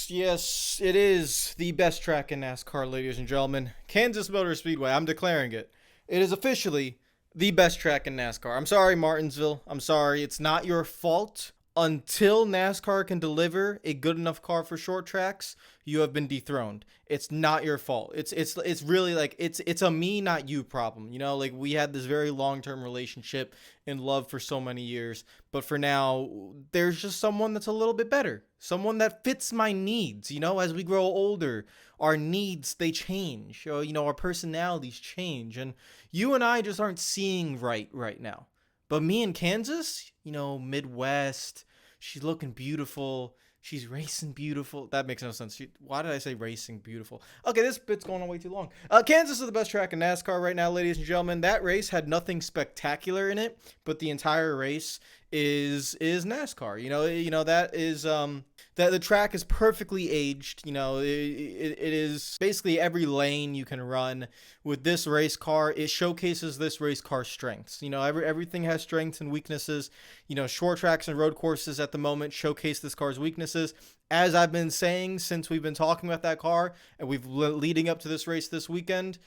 Yes, it is the best track in NASCAR, ladies and gentlemen. Kansas Motor Speedway, I'm declaring it. It is officially the best track in NASCAR. I'm sorry, Martinsville. I'm sorry. It's not your fault. Until NASCAR can deliver a good enough car for short tracks, you have been dethroned. It's not your fault. It's really like it's a me not you problem. You know, like we had this very long-term relationship in love for so many years, but for now there's just someone that's a little bit better. Someone that fits my needs, you know, as we grow older, our needs they change. You know, our personalities change and you and I just aren't seeing right now. But me in Kansas, you know, Midwest, she's looking beautiful. She's racing beautiful. That makes no sense. Why did I say racing beautiful? Okay, this bit's going on way too long. Kansas is the best track in NASCAR right now, ladies and gentlemen. That race had nothing spectacular in it, but the entire race is NASCAR. You know that is that the track is perfectly aged. You know, it is basically every lane you can run with this race car. It showcases this race car's strengths. You know, everything has strengths and weaknesses. You know, short tracks and road courses at the moment showcase this car's weaknesses. As I've been saying since we've been talking about that car and we've leading up to this race this weekend,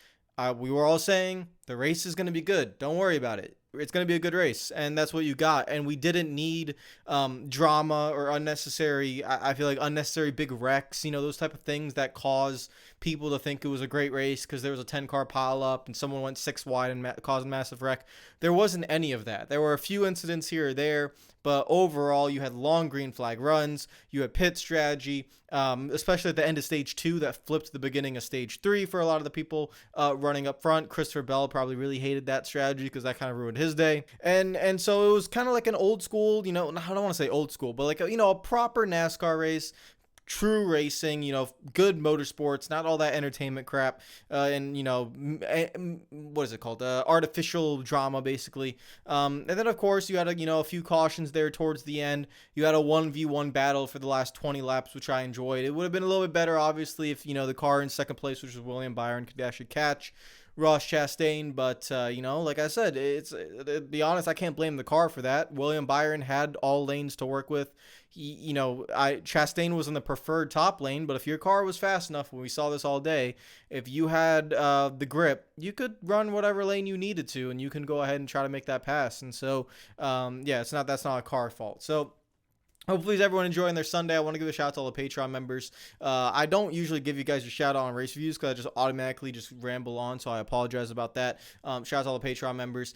we were all saying the race is going to be good. Don't worry about it. It's going to be a good race, and that's what you got. And we didn't need drama or unnecessary, I feel like unnecessary big wrecks, you know, those type of things that cause people to think it was a great race because there was a 10-car pileup and someone went 6 wide and caused a massive wreck. There wasn't any of that. There were a few incidents here or there, but overall, you had long green flag runs. You had pit strategy, especially at the end of stage 2 that flipped the beginning of stage 3 for a lot of the people running up front. Christopher Bell probably really hated that strategy because that kind of ruined his day. And so it was kind of like an old school, you know, I don't want to say old school, but like, a proper NASCAR race. True racing, you know, good motorsports, not all that entertainment crap, and, you know, what is it called? Artificial drama, basically. And then, of course, you had, a few cautions there towards the end. You had a 1v1 battle for the last 20 laps, which I enjoyed. It would have been a little bit better, obviously, if, the car in second place, which was William Byron, could actually catch Ross Chastain, but like I said, to be honest, I can't blame the car for that. William Byron had all lanes to work with. Chastain was in the preferred top lane, but if your car was fast enough, when we saw this all day, if you had the grip, you could run whatever lane you needed to, and you can go ahead and try to make that pass. And so, that's not a car fault. So hopefully everyone enjoying their Sunday. I want to give a shout out to all the Patreon members. I don't usually give you guys a shout out on race reviews because I just automatically just ramble on, so I apologize about that. Shout out to all the Patreon members.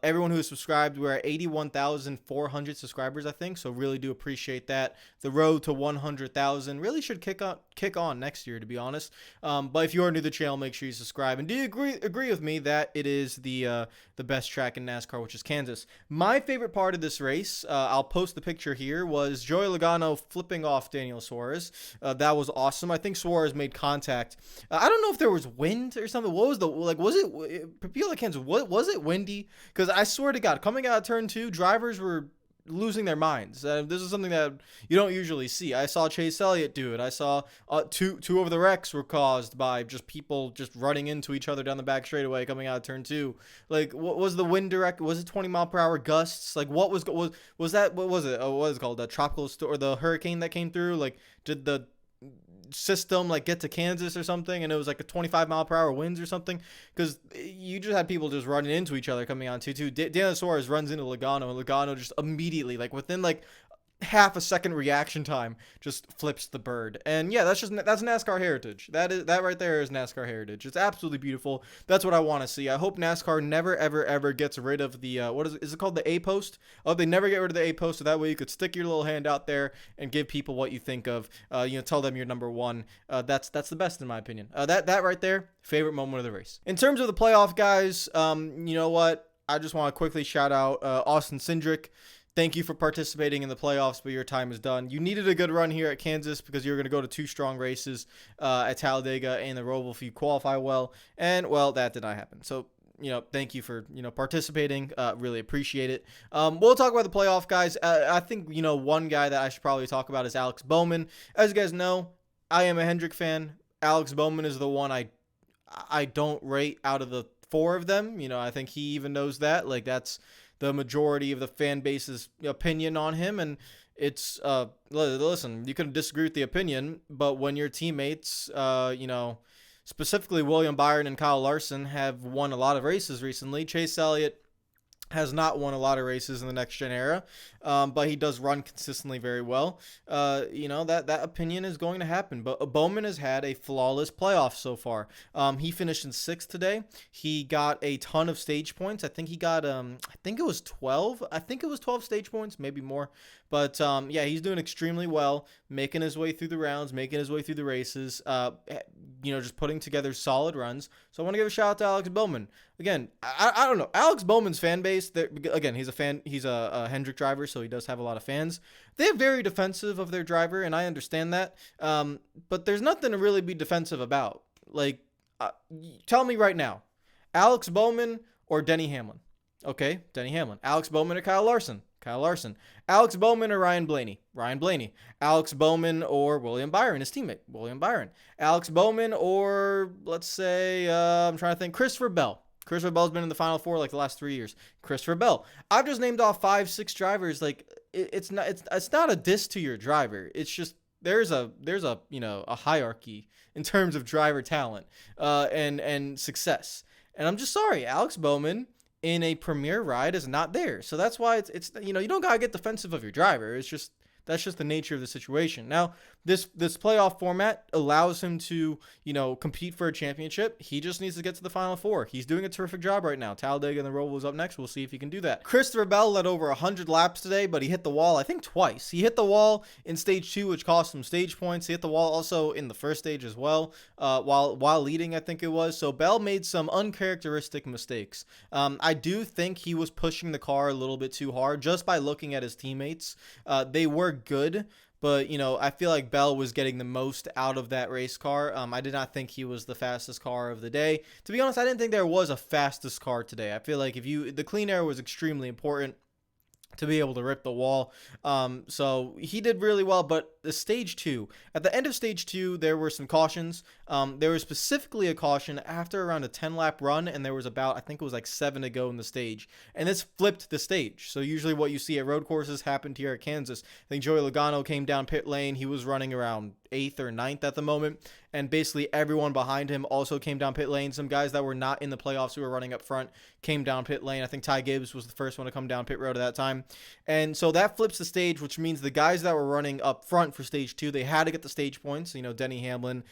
Everyone who is subscribed, we're at 81,400 subscribers, I think, so really do appreciate that. The road to 100,000 really should kick on next year, to be honest. But if you are new to the channel, make sure you subscribe. And do you agree with me that it is the best track in NASCAR, which is Kansas? My favorite part of this race, I'll post the picture here, was Joey Logano flipping off Daniel Suarez. That was awesome. I think Suarez made contact. I don't know if there was wind or something. What was was it, people at Kansas, was it windy? Because I swear to God, coming out of turn 2, drivers were losing their minds. This is something that you don't usually see. I saw Chase Elliott do it. I saw two of the wrecks were caused by just people just running into each other down the back straightaway coming out of turn 2. Like, what was the wind direct? Was it 20-mile-per-hour gusts? Like, was that? What was it? What was it called? The tropical storm or the hurricane that came through? Like, did the system like get to Kansas or something and it was like a 25-mile-per-hour winds or something? Because you just had people just running into each other coming on 2-2. Daniel Suarez runs into Logano and Logano just immediately, like within like half a second reaction time, just flips the bird. And yeah, that's NASCAR heritage. That right there is NASCAR heritage. It's absolutely beautiful. That's what I want to see. I hope NASCAR never ever gets rid of the what is it called, the A post? Oh, they never get rid of the A post, so that way you could stick your little hand out there and give people what you think of. Tell them you're number one. That's the best in my opinion. That right there, favorite moment of the race. In terms of the playoff guys, you know what? I just want to quickly shout out Austin Cindric. Thank you for participating in the playoffs, but your time is done. You needed a good run here at Kansas because you were going to go to 2 strong races at Talladega and the Roval if you qualify well. And, well, that did not happen. So, thank you for, participating. Really appreciate it. We'll talk about the playoff guys. I think, one guy that I should probably talk about is Alex Bowman. As you guys know, I am a Hendrick fan. Alex Bowman is the one I don't rate out of the 4 of them. I think he even knows that. Like, that's the majority of the fan base's opinion on him. And It's listen, you can disagree with the opinion, but when your teammates, specifically William Byron and Kyle Larson have won a lot of races recently. Chase Elliott has not won a lot of races in the next gen era, but he does run consistently very well. That opinion is going to happen. But Bowman has had a flawless playoff so far. He finished in sixth today. He got a ton of stage points. I think he got I think it was 12. I think it was 12 stage points, maybe more. But yeah, he's doing extremely well, making his way through the rounds, making his way through the races. Just putting together solid runs. So I want to give a shout out to Alex Bowman. Again, I don't know. Alex Bowman's fan base, again, he's a fan. He's a Hendrick driver, so he does have a lot of fans. They're very defensive of their driver, and I understand that. But there's nothing to really be defensive about. Like, tell me right now, Alex Bowman or Denny Hamlin? Okay, Denny Hamlin. Alex Bowman or Kyle Larson? Kyle Larson. Alex Bowman or Ryan Blaney? Ryan Blaney. Alex Bowman or William Byron, his teammate? William Byron. Alex Bowman or, let's say, I'm trying to think, Christopher Bell. Christopher Bell's been in the Final Four like the last 3 years. Christopher Bell. I've just named off 5-6 drivers. Like it's not a diss to your driver. It's just there's a hierarchy in terms of driver talent and success. And I'm just sorry, Alex Bowman in a premier ride is not there. So that's why it's you don't gotta get defensive of your driver. That's just the nature of the situation. Now, this playoff format allows him to, compete for a championship. He just needs to get to the Final Four. He's doing a terrific job right now. Talladega and the Roval is up next. We'll see if he can do that. Christopher Bell led over 100 laps today, but he hit the wall, I think, twice. He hit the wall in stage 2, which cost him stage points. He hit the wall also in the first stage as well, while leading, I think it was. So Bell made some uncharacteristic mistakes. I do think he was pushing the car a little bit too hard just by looking at his teammates. They were good, but I feel like Bell was getting the most out of that race car. I did not think he was the fastest car of the day. To be honest, I didn't think there was a fastest car today. I feel like the clean air was extremely important to be able to rip the wall. So he did really well, but the stage 2, at the end of stage 2, there were some cautions. There was specifically a caution after around a 10-lap run, and there was about, I think it was like 7 to go in the stage, and this flipped the stage. So usually what you see at road courses happened here at Kansas. I think Joey Logano came down pit lane. He was running around 8th or 9th at the moment, and basically everyone behind him also came down pit lane. Some guys that were not in the playoffs who were running up front came down pit lane. I think Ty Gibbs was the first one to come down pit road at that time. And so that flips the stage, which means the guys that were running up front for stage 2, they had to get the stage points. Denny Hamlin,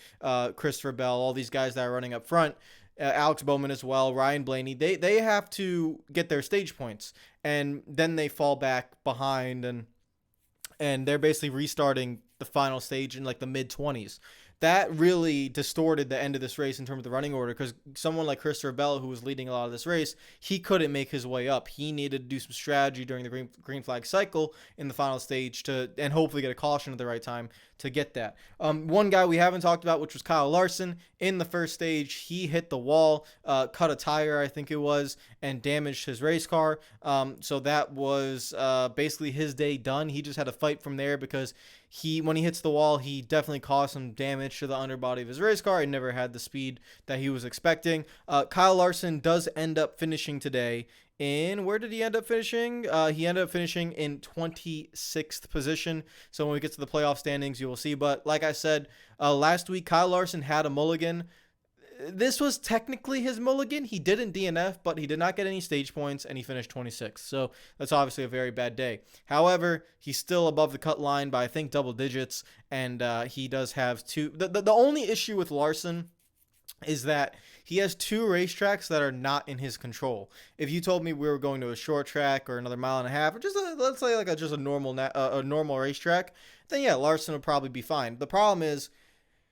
Christopher Bell, all these guys that are running up front, Alex Bowman as well, Ryan Blaney, they have to get their stage points, and then they fall back behind, and they're basically restarting the final stage in like the mid-20s. That really distorted the end of this race in terms of the running order, because someone like Christopher Bell, who was leading a lot of this race, he couldn't make his way up. He needed to do some strategy during the green flag cycle in the final stage and hopefully get a caution at the right time to get that. One guy we haven't talked about, which was Kyle Larson. In the first stage, he hit the wall, cut a tire, I think it was, and damaged his race car. So that was basically his day done. He just had to fight from there, because when he hits the wall, he definitely caused some damage to the underbody of his race car. He never had the speed that he was expecting. Kyle Larson does end up finishing today where did he end up finishing? He ended up finishing in 26th position. So when we get to the playoff standings, you will see. But like I said, last week, Kyle Larson had a mulligan. This was technically his mulligan. He didn't DNF, but he did not get any stage points, and he finished 26th. So that's obviously a very bad day. However, he's still above the cut line by, I think, double digits, and he does have two. The only issue with Larson is that he has 2 racetracks that are not in his control. If you told me we were going to a short track or another mile and a half, or just let's say like just a normal racetrack, then yeah, Larson would probably be fine. The problem is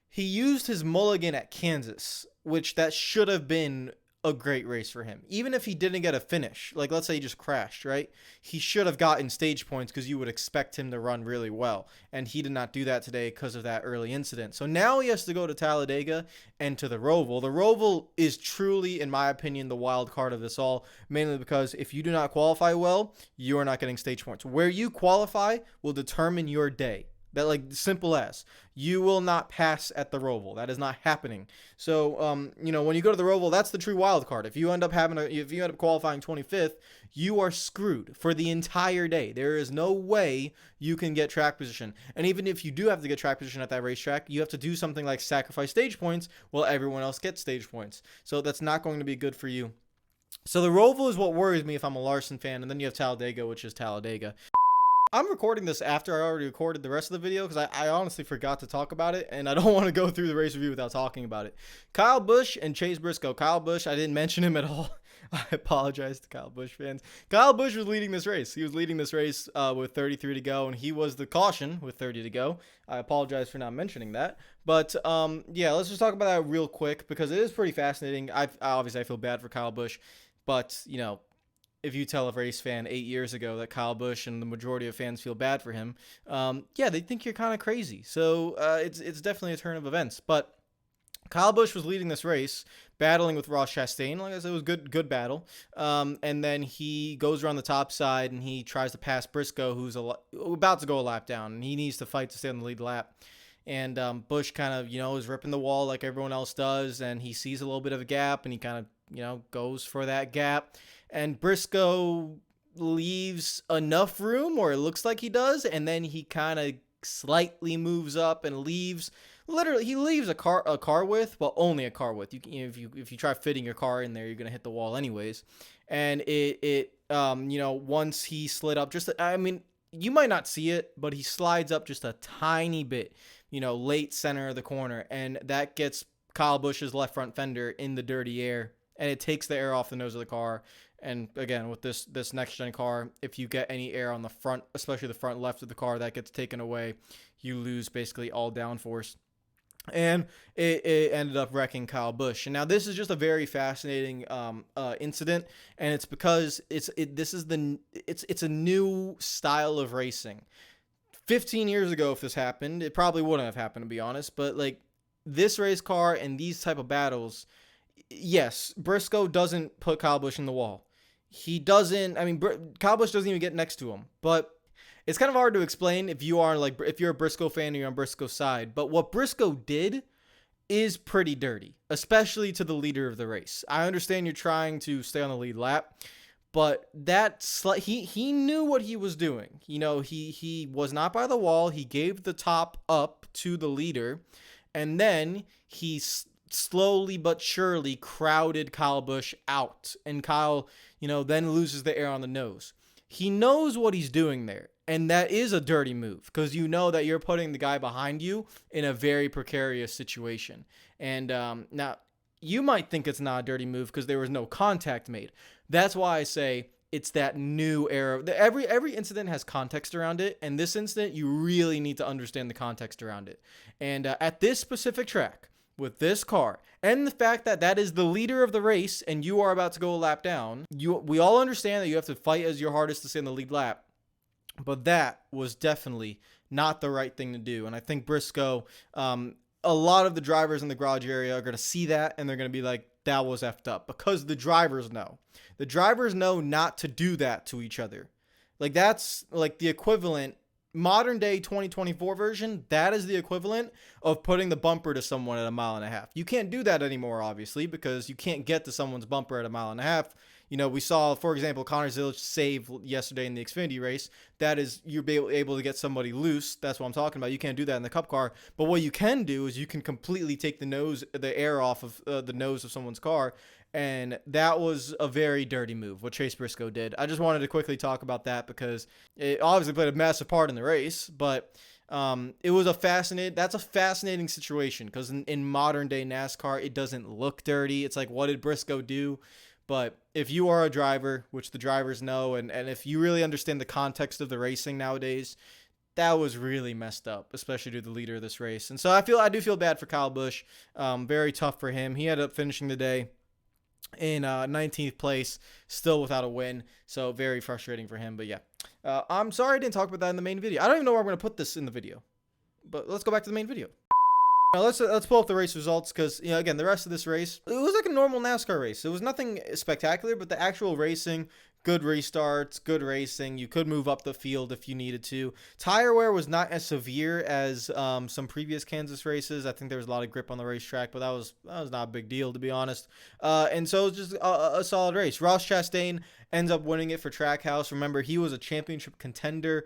he used his mulligan at Kansas, which that should have been a great race for him. Even if he didn't get a finish, like let's say he just crashed, right? He should have gotten stage points, because you would expect him to run really well. And he did not do that today because of that early incident. So now he has to go to Talladega and to the Roval. The Roval is truly, in my opinion, the wild card of this all, mainly because if you do not qualify well, you are not getting stage points. Where you qualify will determine your day. That, like, simple as. You will not pass at the Roval. That is not happening. So, when you go to the Roval, that's the true wild card. If you end up qualifying 25th, you are screwed for the entire day. There is no way you can get track position. And even if you do have to get track position at that racetrack, you have to do something like sacrifice stage points while everyone else gets stage points. So that's not going to be good for you. So the Roval is what worries me if I'm a Larson fan, and then you have Talladega, which is Talladega. I'm recording this after I already recorded the rest of the video because I honestly forgot to talk about it, and I don't want to go through the race review without talking about it. Kyle Busch and Chase Briscoe. Kyle Busch, I didn't mention him at all. I apologize to Kyle Busch fans. Kyle Busch was leading this race. He was leading this race with 33 to go, and he was the caution with 30 to go. I apologize for not mentioning that. But, yeah, let's just talk about that real quick because it is pretty fascinating. Obviously, I feel bad for Kyle Busch, but, if you tell a race fan 8 years ago that Kyle Busch and the majority of fans feel bad for him, yeah, they think you're kind of crazy. So it's definitely a turn of events. But Kyle Busch was leading this race, battling with Ross Chastain. Like I said, it was good battle. And then he goes around the top side and he tries to pass Briscoe, who's about to go a lap down, and he needs to fight to stay on the lead lap. And Busch kind of, is ripping the wall like everyone else does, and he sees a little bit of a gap, and he kind of, goes for that gap. And Briscoe leaves enough room, or it looks like he does, and then he kind of slightly moves up and leaves. Literally, he leaves a car width, but only a car width. If you try fitting your car in there, you're gonna hit the wall anyways. And once he slid up, you might not see it, but he slides up just a tiny bit, late center of the corner, and that gets Kyle Busch's left front fender in the dirty air, and it takes the air off the nose of the car. And again, with this next gen car, if you get any air on the front, especially the front left of the car, that gets taken away, you lose basically all downforce. And it ended up wrecking Kyle Busch. And now this is just a very fascinating incident, and it's because it's a new style of racing. 15 years ago, if this happened, it probably wouldn't have happened, to be honest. But like this race car and these type of battles, yes, Briscoe doesn't put Kyle Busch in the wall. He doesn't. Kyle Busch doesn't even get next to him. But it's kind of hard to explain if you're a Briscoe fan and you're on Briscoe's side. But what Briscoe did is pretty dirty, especially to the leader of the race. I understand you're trying to stay on the lead lap, but he knew what he was doing. He was not by the wall. He gave the top up to the leader, and then he slowly but surely crowded Kyle Busch out, and Kyle, then loses the air on the nose. He knows what he's doing there, and that is a dirty move because that you're putting the guy behind you in a very precarious situation. And now you might think it's not a dirty move because there was no contact made. That's why I say it's that new era. Every incident has context around it, and this incident, you really need to understand the context around it. And at this specific track, with this car, and the fact that that is the leader of the race and you are about to go a lap down, we all understand that you have to fight as your hardest to stay in the lead lap, but that was definitely not the right thing to do. And I think Briscoe, a lot of the drivers in the garage area are going to see that, and they're going to be like, that was effed up, because the drivers know not to do that to each other. Like, that's like the equivalent modern day 2024 version. That is the equivalent of putting the bumper to someone at 1.5 miles. You can't do that anymore, obviously, because you can't get to someone's bumper at 1.5 miles. We saw, for example, Connor Zilich's save yesterday in the Xfinity race. That is, you're able to get somebody loose. That's what I'm talking about. You can't do that in the Cup car. But what you can do is you can completely take the air off of the nose of someone's car. And that was a very dirty move, what Chase Briscoe did. I just wanted to quickly talk about that because it obviously played a massive part in the race. But it was that's a fascinating situation because in modern day NASCAR, it doesn't look dirty. It's like, what did Briscoe do? But if you are a driver, which the drivers know, and if you really understand the context of the racing nowadays, that was really messed up, especially to the leader of this race. And so I do feel bad for Kyle Busch. Very tough for him. He ended up finishing the day in 19th place, still without a win. So very frustrating for him. But yeah, I'm sorry I didn't talk about that in the main video. I don't even know where I'm going to put this in the video. But let's go back to the main video. Now let's pull up the race results because, again, the rest of this race, it was like a normal NASCAR race. It was nothing spectacular, but the actual racing, good restarts, good racing. You could move up the field if you needed to. Tire wear was not as severe as some previous Kansas races. I think there was a lot of grip on the racetrack, but that was not a big deal, to be honest. And so it was just a solid race. Ross Chastain ends up winning it for Trackhouse. Remember, he was a championship contender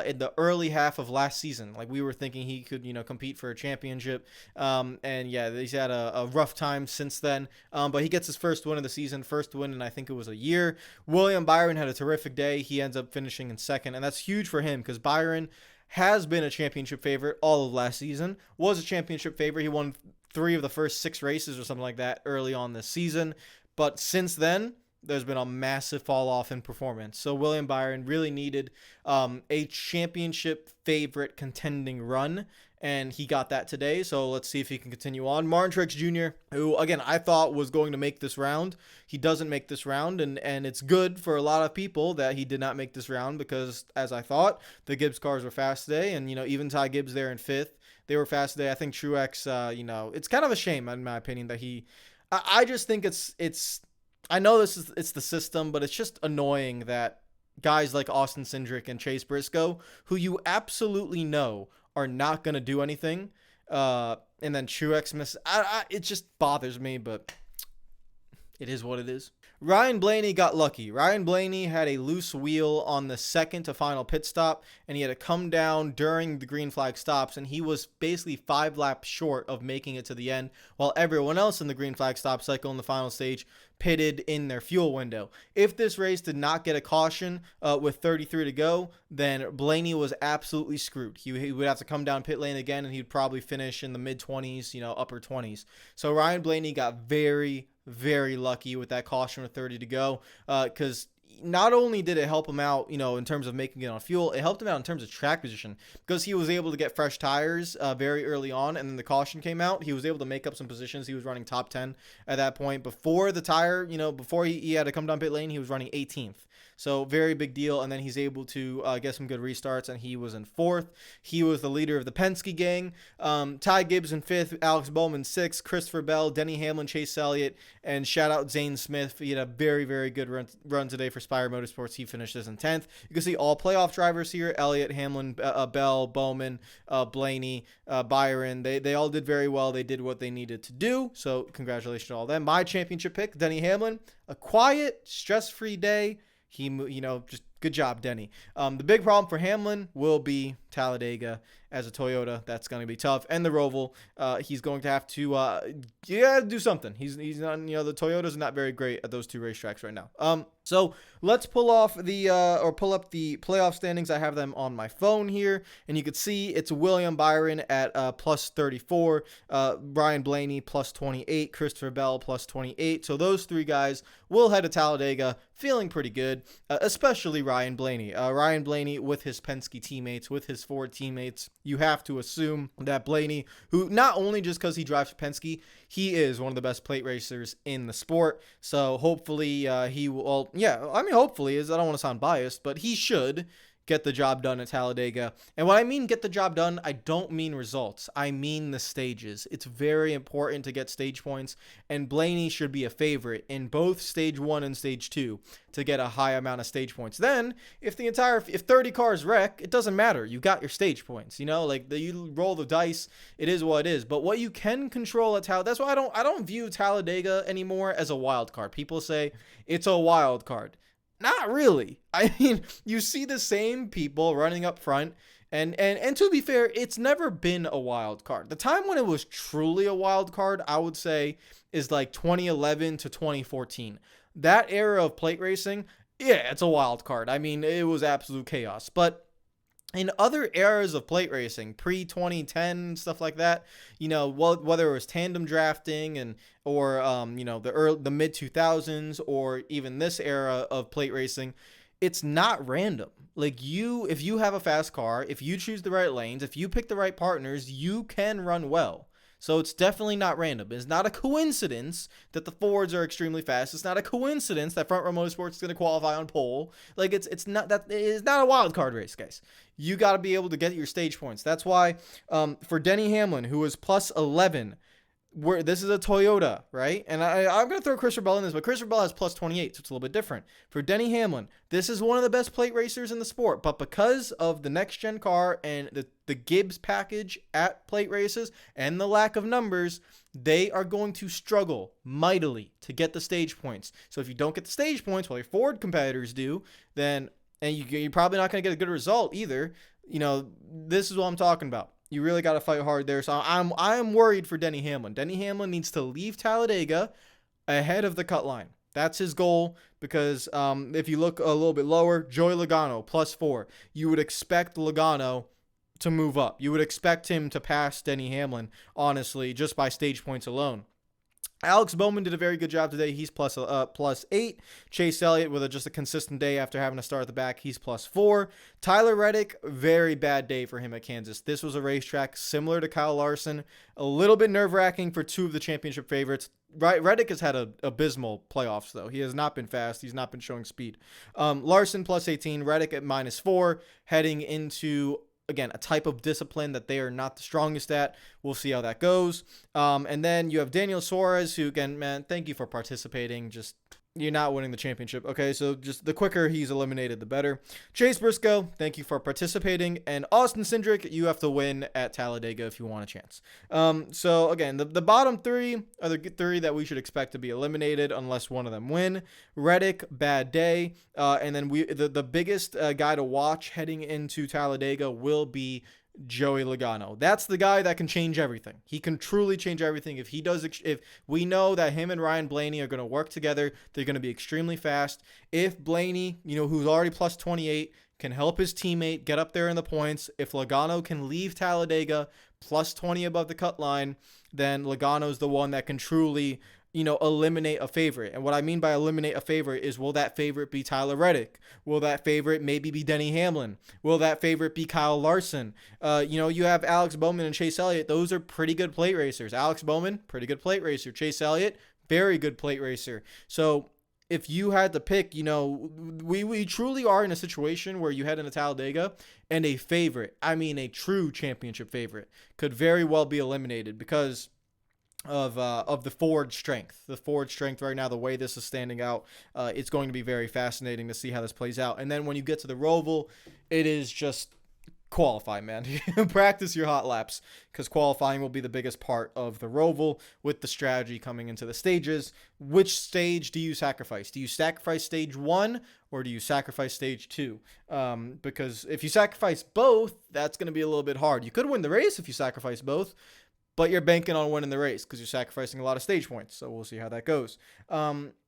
in the early half of last season. Like, we were thinking he could, compete for a championship. And yeah, he's had a rough time since then. But he gets his first win of the season, first win in I think it was a year. William Byron had a terrific day. He ends up finishing in second, and that's huge for him because Byron has been a championship favorite all of last season, was a championship favorite. He won 3 of the first 6 races or something like that early on this season. But since then, there's been a massive fall off in performance. So William Byron really needed a championship favorite contending run, and he got that today. So let's see if he can continue on. Martin Truex Jr., who, again, I thought was going to make this round. He doesn't make this round, and it's good for a lot of people that he did not make this round because, as I thought, the Gibbs cars were fast today, and, even Ty Gibbs there in 5th. They were fast today. I think Truex, it's kind of a shame, in my opinion, that I just think it's I know it's the system, but it's just annoying that guys like Austin Cindric and Chase Briscoe, who you absolutely know are not going to do anything, and then Truex misses. It just bothers me, but it is what it is. Ryan Blaney got lucky. Ryan Blaney had a loose wheel on the second to final pit stop, and he had to come down during the green flag stops, and he was basically 5 laps short of making it to the end, while everyone else in the green flag stop cycle in the final stage pitted in their fuel window. If this race did not get a caution with 33 to go, then Blaney was absolutely screwed. He would have to come down pit lane again, and he'd probably finish in the mid-20s, upper 20s. So Ryan Blaney got very, very lucky with that caution with 30 to go, because not only did it help him out, in terms of making it on fuel, it helped him out in terms of track position because he was able to get fresh tires very early on, and then the caution came out. He was able to make up some positions. He was running top 10 at that point. Before the tire, before he had to come down pit lane, he was running 18th. So very big deal, and then he's able to get some good restarts, and he was in 4th. He was the leader of the Penske gang. Ty Gibbs in 5th, Alex Bowman 6th, Christopher Bell, Denny Hamlin, Chase Elliott, and shout out Zane Smith. He had a very, very good run today for Spire Motorsports. He finishes in 10th. You can see all playoff drivers here: Elliott, Hamlin, Bell, Bowman, Blaney, Byron. They all did very well. They did what they needed to do, so congratulations to all of them. My championship pick, Denny Hamlin, a quiet, stress-free day. He, just good job, Denny. The big problem for Hamlin will be Talladega as a Toyota. That's going to be tough. And the Roval, he's going to have to, do something. He's not, the Toyotas are not very great at those 2 racetracks right now. So let's pull up the playoff standings. I have them on my phone here, and you can see it's William Byron at plus 34, Ryan Blaney plus 28, Christopher Bell plus 28. So those 3 guys will head to Talladega feeling pretty good, especially Ryan Blaney. Ryan Blaney with his Penske teammates, with his Ford teammates. You have to assume that Blaney, who not only just because he drives Penske, he is one of the best plate racers in the sport. So hopefully he will. Yeah, I mean, hopefully I don't want to sound biased, but he should get the job done at Talladega. And when I mean get the job done, I don't mean results. I mean the stages. It's very important to get stage points, and Blaney should be a favorite in both stage 1 and stage 2 to get a high amount of stage points. Then, if 30 cars wreck, it doesn't matter. You got your stage points. You roll the dice. It is what it is. But what you can control at Talladega, that's why I don't view Talladega anymore as a wild card. People say it's a wild card. Not really. I mean, you see the same people running up front, and to be fair, it's never been a wild card. The time when it was truly a wild card, I would say, is like 2011 to 2014. That era of plate racing, yeah, it's a wild card. I mean, it was absolute chaos. But in other eras of plate racing, pre-2010, stuff like that, whether it was tandem drafting or the mid-2000s or even this era of plate racing, it's not random. Like if you have a fast car, if you choose the right lanes, if you pick the right partners, you can run well. So it's definitely not random. It's not a coincidence that the Fords are extremely fast. It's not a coincidence that Front Row Motorsports is going to qualify on pole. Like it's not a wild card race, guys. You got to be able to get your stage points. That's why for Denny Hamlin, who was plus 11, this is a Toyota, right? And I'm going to throw Christopher Bell in this, but Christopher Bell has plus 28, so it's a little bit different. For Denny Hamlin, this is one of the best plate racers in the sport, but because of the next-gen car and the Gibbs package at plate races and the lack of numbers, they are going to struggle mightily to get the stage points. So if you don't get the stage points while your Ford competitors do, then and you're probably not going to get a good result either. This is what I'm talking about. You really got to fight hard there. So I'm worried for Denny Hamlin. Denny Hamlin needs to leave Talladega ahead of the cut line. That's his goal because if you look a little bit lower, Joey Logano, +4. You would expect Logano to move up. You would expect him to pass Denny Hamlin, honestly, just by stage points alone. Alex Bowman did a very good job today. He's +8. Chase Elliott with just a consistent day after having to start at the back. He's +4. Tyler Reddick, very bad day for him at Kansas. This was a racetrack similar to Kyle Larson. A little bit nerve-wracking for two of the championship favorites. Reddick has had an abysmal playoffs, though. He has not been fast. He's not been showing speed. Larson +18. Reddick at -4. Heading into, again, a type of discipline that they are not the strongest at. We'll see how that goes. And then you have Daniel Suarez, who, again, man, thank you for participating. Just, you're not winning the championship. Okay, so just the quicker he's eliminated, the better. Chase Briscoe, thank you for participating. And Austin Cindric, you have to win at Talladega if you want a chance. So, again, the bottom three are the three that we should expect to be eliminated unless one of them win. Reddick, bad day. And then the biggest guy to watch heading into Talladega will be Joey Logano. That's the guy that can change everything. He can truly change everything. If we know that him and Ryan Blaney are going to work together, they're going to be extremely fast. If Blaney, who's already +28, can help his teammate get up there in the points, if Logano can leave Talladega +20 above the cut line, then Logano's the one that can truly eliminate a favorite. And what I mean by eliminate a favorite is, will that favorite be Tyler Reddick? Will that favorite maybe be Denny Hamlin? Will that favorite be Kyle Larson? You have Alex Bowman and Chase Elliott. Those are pretty good plate racers. Alex Bowman, pretty good plate racer. Chase Elliott, very good plate racer. So if you had to pick, we truly are in a situation where you head into Talladega and a favorite, I mean a true championship favorite, could very well be eliminated because of the Ford strength. The Ford strength right now, the way this is standing out, it's going to be very fascinating to see how this plays out. And then when you get to the Roval, it is just qualify, man. Practice your hot laps, because qualifying will be the biggest part of the Roval with the strategy coming into the stages. Which stage do you sacrifice? Do you sacrifice stage 1 or do you sacrifice stage 2? Because if you sacrifice both, that's going to be a little bit hard. You could win the race if you sacrifice both, but you're banking on winning the race because you're sacrificing a lot of stage points. So we'll see how that goes.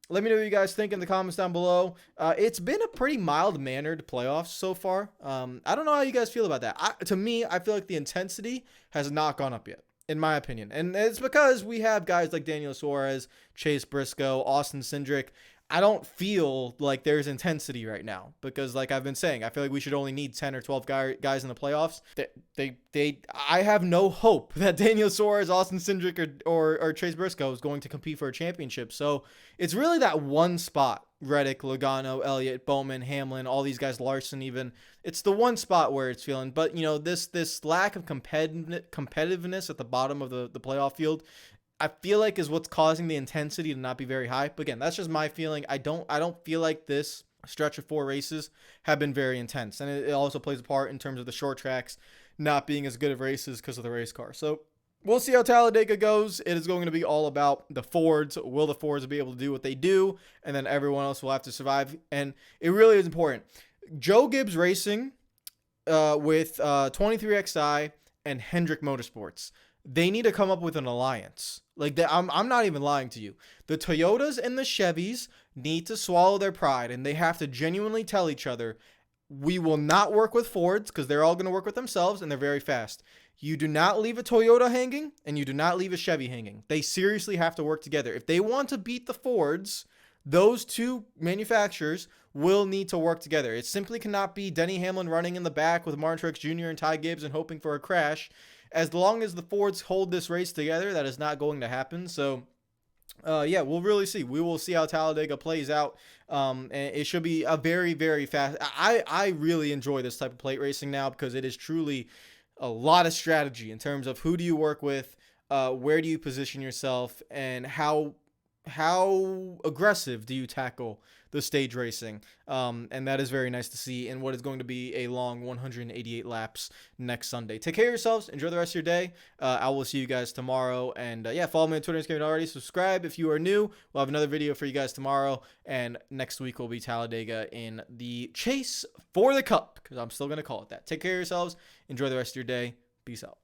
Let me know what you guys think in the comments down below. It's been a pretty mild-mannered playoffs so far. I don't know how you guys feel about that. To me, I feel like the intensity has not gone up yet, in my opinion. And it's because we have guys like Daniel Suarez, Chase Briscoe, Austin Cindric. I don't feel like there's intensity right now because, like I've been saying, I feel like we should only need 10 or 12 guys in the playoffs. I have no hope that Daniel Suarez, Austin Cindric, or Chase Briscoe is going to compete for a championship. So it's really that one spot: Reddick, Logano, Elliott, Bowman, Hamlin, all these guys, Larson even. It's the one spot where it's feeling. But this lack of competitiveness at the bottom of the playoff field, I feel like is what's causing the intensity to not be very high. But again, that's just my feeling. I don't feel like this stretch of 4 races have been very intense. And it also plays a part in terms of the short tracks not being as good of races because of the race car. So we'll see how Talladega goes. It is going to be all about the Fords. Will the Fords be able to do what they do? And then everyone else will have to survive. And it really is important. Joe Gibbs Racing with 23XI and Hendrick Motorsports, they need to come up with an alliance. I'm not even lying to you. The Toyotas and the Chevys need to swallow their pride, and they have to genuinely tell each other, we will not work with Fords because they're all going to work with themselves, and they're very fast. You do not leave a Toyota hanging, and you do not leave a Chevy hanging. They seriously have to work together. If they want to beat the Fords, those two manufacturers will need to work together. It simply cannot be Denny Hamlin running in the back with Martin Truex Jr. and Ty Gibbs and hoping for a crash. As long as the Fords hold this race together, that is not going to happen. So, yeah, we'll really see. We will see how Talladega plays out. And it should be a very, very fast. I really enjoy this type of plate racing now because it is truly a lot of strategy in terms of who do you work with. Where do you position yourself, and how aggressive do you tackle the stage racing? And that is very nice to see in what is going to be a long 188 laps next Sunday. Take care of yourselves. Enjoy the rest of your day. I will see you guys tomorrow. And yeah, follow me on Twitter and Instagram already. Subscribe if you are new. We'll have another video for you guys tomorrow. And next week will be Talladega in the chase for the cup, because I'm still going to call it that. Take care of yourselves. Enjoy the rest of your day. Peace out.